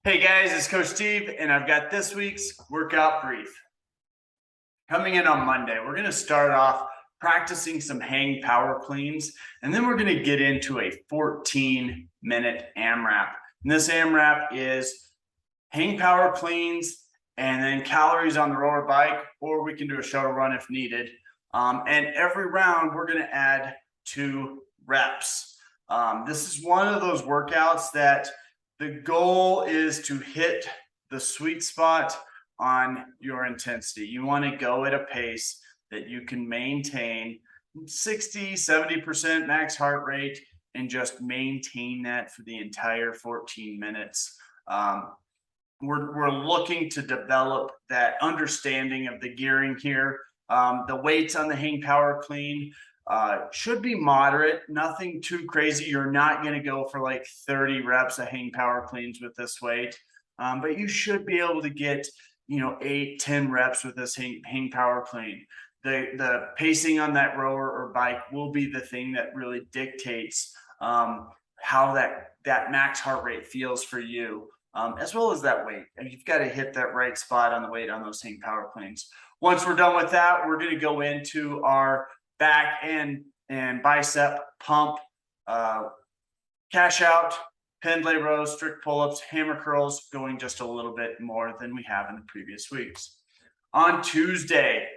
Hey guys, it's Coach Steve, and I've got this week's workout brief. Coming in on Monday, we're going to start off practicing some hang power cleans, and then we're going to get into a 14-minute AMRAP. And this AMRAP is hang power cleans and then calories on the rower bike, or we can do a shuttle run if needed. And every round, we're going to add 2 reps. This is one of those workouts that the goal is to hit the sweet spot on your intensity. You want to go at a pace that you can maintain 60, 70% max heart rate and just maintain that for the entire 14 minutes. We're looking to develop that understanding of the gearing here. The weights on the hang power clean should be moderate, nothing too crazy. You're not going to go for like 30 reps of hang power cleans with this weight, but you should be able to get 8-10 reps with this hang power clean. The pacing on that rower or bike will be the thing that really dictates how that max heart rate feels for you, as well as that weight. And you've got to hit that right spot on the weight on those hang power cleans. Once we're done with that, we're going to go into our back and bicep pump, cash out, pendlay rows, strict pull-ups, hammer curls, going just a little bit more than we have in the previous weeks. On Tuesday,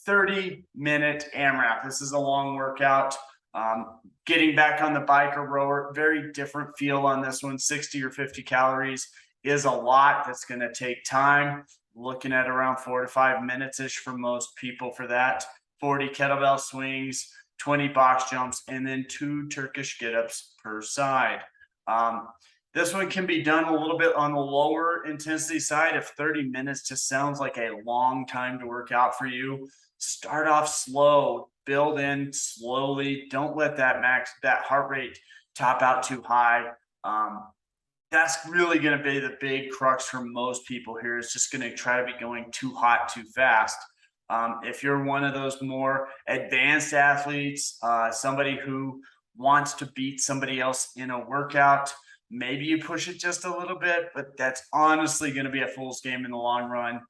30-minute AMRAP. This is a long workout. Getting back on the bike or rower, very different feel on this one. 60 or 50 calories is a lot. That's going to take time. Looking at around 4 to 5 minutes-ish for most people for that. 40 kettlebell swings, 20 box jumps, and then 2 Turkish get-ups per side. This one can be done a little bit on the lower intensity side. If 30 minutes just sounds like a long time to work out for you, start off slow, build in slowly. Don't let that heart rate top out too high. That's really going to be the big crux for most people here. It's just going to try to be going too hot too fast. If you're one of those more advanced athletes, somebody who wants to beat somebody else in a workout, maybe you push it just a little bit, but that's honestly going to be a fool's game in the long run.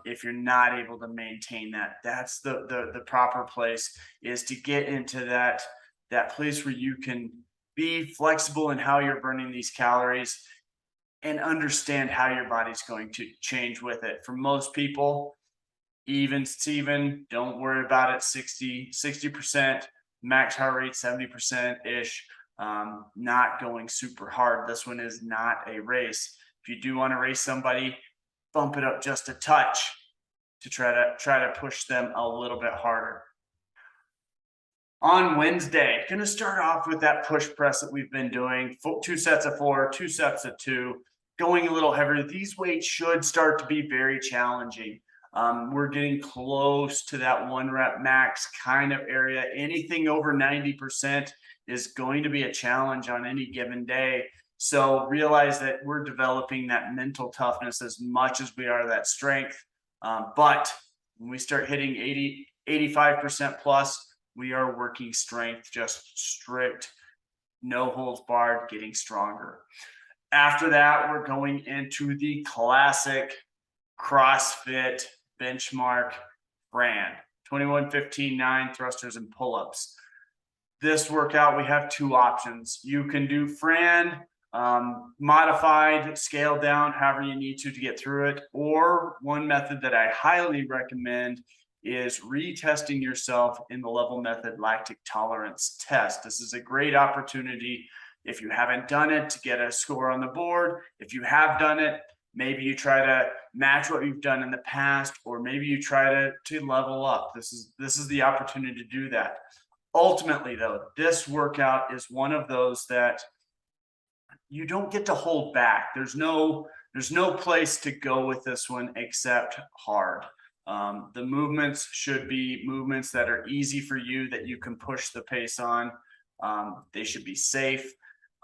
If you're not able to maintain that, that's the proper place, is to get into that place where you can be flexible in how you're burning these calories and understand how your body's going to change with it. For most people, even Steven, don't worry about it. 60%, max heart rate 70% ish. Not going super hard. This one is not a race. If you do want to race somebody, bump it up just a touch to try to push them a little bit harder. On Wednesday, going to start off with that push press that we've been doing. 2 sets of 4, 2 sets of 2, going a little heavier. These weights should start to be very challenging. We're getting close to that 1 rep max kind of area. Anything over 90% is going to be a challenge on any given day. So realize that we're developing that mental toughness as much as we are that strength. But when we start hitting 80, 85% plus, we are working strength, just strict, no holds barred, getting stronger. After that, we're going into the classic CrossFit benchmark brand, 21, 15, 9 thrusters and pull-ups. This workout, we have 2 options. You can do Fran, modified, scaled down, however you need to get through it. Or one method that I highly recommend is retesting yourself in the level method lactic tolerance test. This is a great opportunity, if you haven't done it, to get a score on the board. If you have done it, maybe you try to match what you've done in the past, or maybe you try to level up. This is the opportunity to do that. Ultimately, though, this workout is one of those that you don't get to hold back. There's no place to go with this one except hard. The movements should be movements that are easy for you, that you can push the pace on. They should be safe,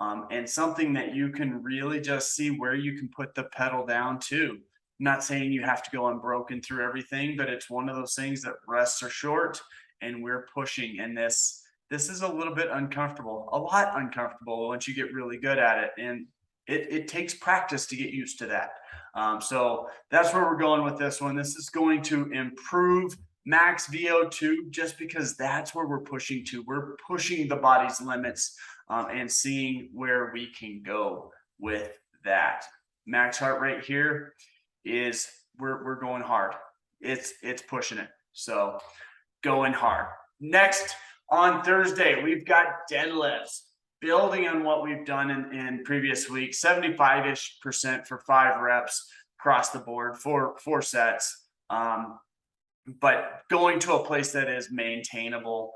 and something that you can really just see where you can put the pedal down to. I'm not saying you have to go unbroken through everything, but it's one of those things that rests are short and we're pushing. And this is a little bit uncomfortable, a lot uncomfortable once you get really good at it. And It takes practice to get used to that. So that's where we're going with this one. This is going to improve max VO2 just because that's where we're pushing to. We're pushing the body's limits and seeing where we can go with that. Max heart rate here is we're going hard. It's pushing it. So going hard. Next on Thursday, we've got deadlifts. Building on what we've done in previous weeks, 75-ish% for 5 reps across the board, four sets. But going to a place that is maintainable.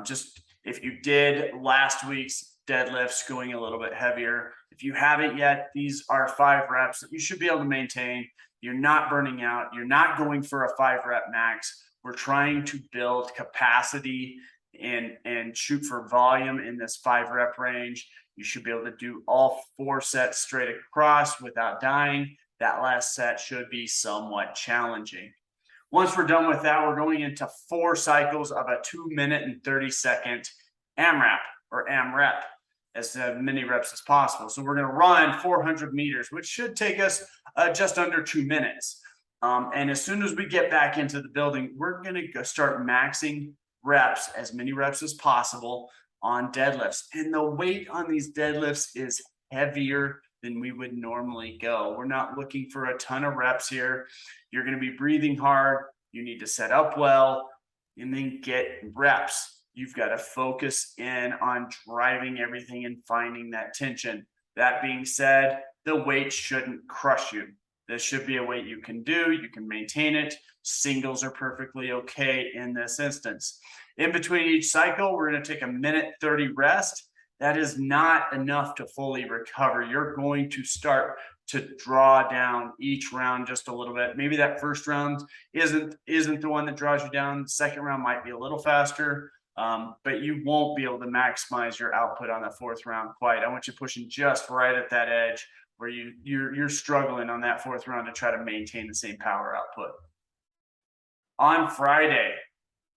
Just if you did last week's deadlifts, going a little bit heavier. If you haven't yet, these are 5 reps that you should be able to maintain. You're not burning out. You're not going for a 5-rep max. We're trying to build capacity and shoot for volume in this 5-rep range. You should be able to do all 4 sets straight across without dying. That last set should be somewhat challenging. Once we're done with that, we're going into 4 cycles of a 2-minute and 30-second AMRAP or AMREP, as many reps as possible. So we're going to run 400 meters, which should take us just under 2 minutes. And as soon as we get back into the building, we're going to start maxing reps, as many reps as possible on deadlifts. And the weight on these deadlifts is heavier than we would normally go. We're not looking for a ton of reps here. You're going to be breathing hard. You need to set up well and then get reps. You've got to focus in on driving everything and finding that tension. That being said, the weight shouldn't crush you. This should be a weight you can do. You can maintain it. Singles are perfectly okay in this instance. In between each cycle, we're going to take a 1:30 rest. That is not enough to fully recover. You're going to start to draw down each round just a little bit. Maybe that first round isn't the one that draws you down. The second round might be a little faster, but you won't be able to maximize your output on that 4th round quite. I want you pushing just right at that edge where you're struggling on that 4th round to try to maintain the same power output. On Friday,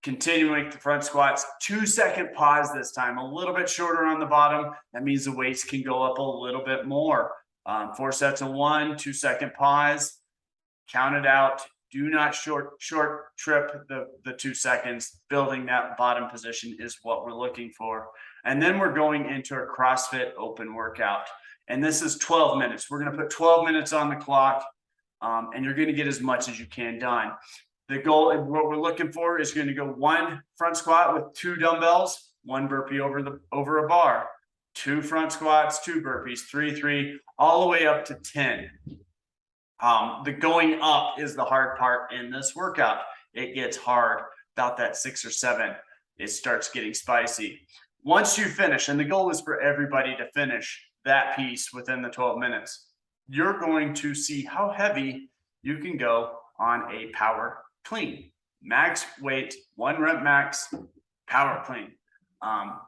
continuing with the front squats, 2-second pause this time, a little bit shorter on the bottom. That means the weights can go up a little bit more. 4 sets of 1, 2-second pause, count it out. Do not short trip the 2 seconds. Building that bottom position is what we're looking for. And then we're going into a CrossFit open workout. And this is 12 minutes. We're going to put 12 minutes on the clock, and you're going to get as much as you can done. The goal, what we're looking for, is going to go 1 front squat with 2 dumbbells, 1 burpee over a bar, 2 front squats, 2 burpees, 3, all the way up to 10. The going up is the hard part in this workout. It gets hard about that 6 or 7. It starts getting spicy. Once you finish, and the goal is for everybody to finish that piece within the 12 minutes, you're going to see how heavy you can go on a power clean. Max weight, 1 rep max, power clean.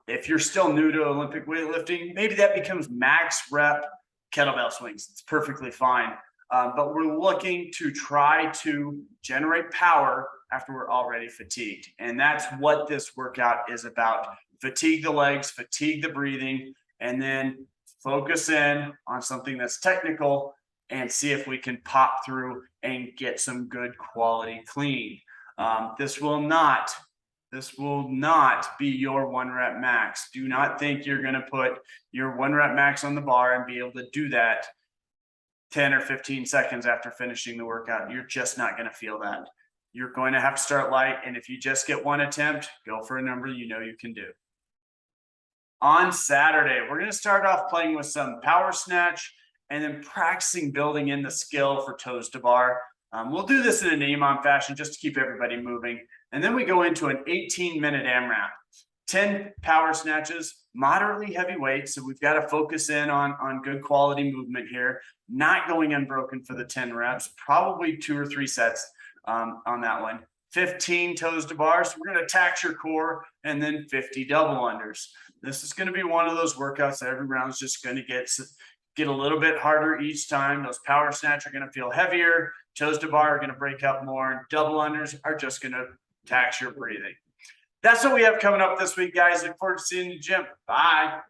If you're still new to Olympic weightlifting, maybe that becomes max rep kettlebell swings. It's perfectly fine. But we're looking to try to generate power after we're already fatigued. And that's what this workout is about. Fatigue the legs, fatigue the breathing, and then focus in on something that's technical and see if we can pop through and get some good quality clean. This will not be your 1 rep max. Do not think you're going to put your 1 rep max on the bar and be able to do that 10 or 15 seconds after finishing the workout. You're just not going to feel that. You're going to have to start light. And if you just get 1 attempt, go for a number you know you can do. On Saturday, we're going to start off playing with some power snatch and then practicing building in the skill for toes to bar. We'll do this in an EMOM fashion just to keep everybody moving. And then we go into an 18-minute AMRAP. 10 power snatches, moderately heavy weights. So we've got to focus in on good quality movement here, not going unbroken for the 10 reps, probably 2 or 3 sets on that one. 15 toes to bar. So we're going to tax your core, and then 50 double unders. This is going to be one of those workouts that every round is just going to get a little bit harder each time. Those power snatch are going to feel heavier. Toes to bar are going to break up more. And double unders are just going to tax your breathing. That's what we have coming up this week, guys. Look forward to seeing you in the gym. Bye.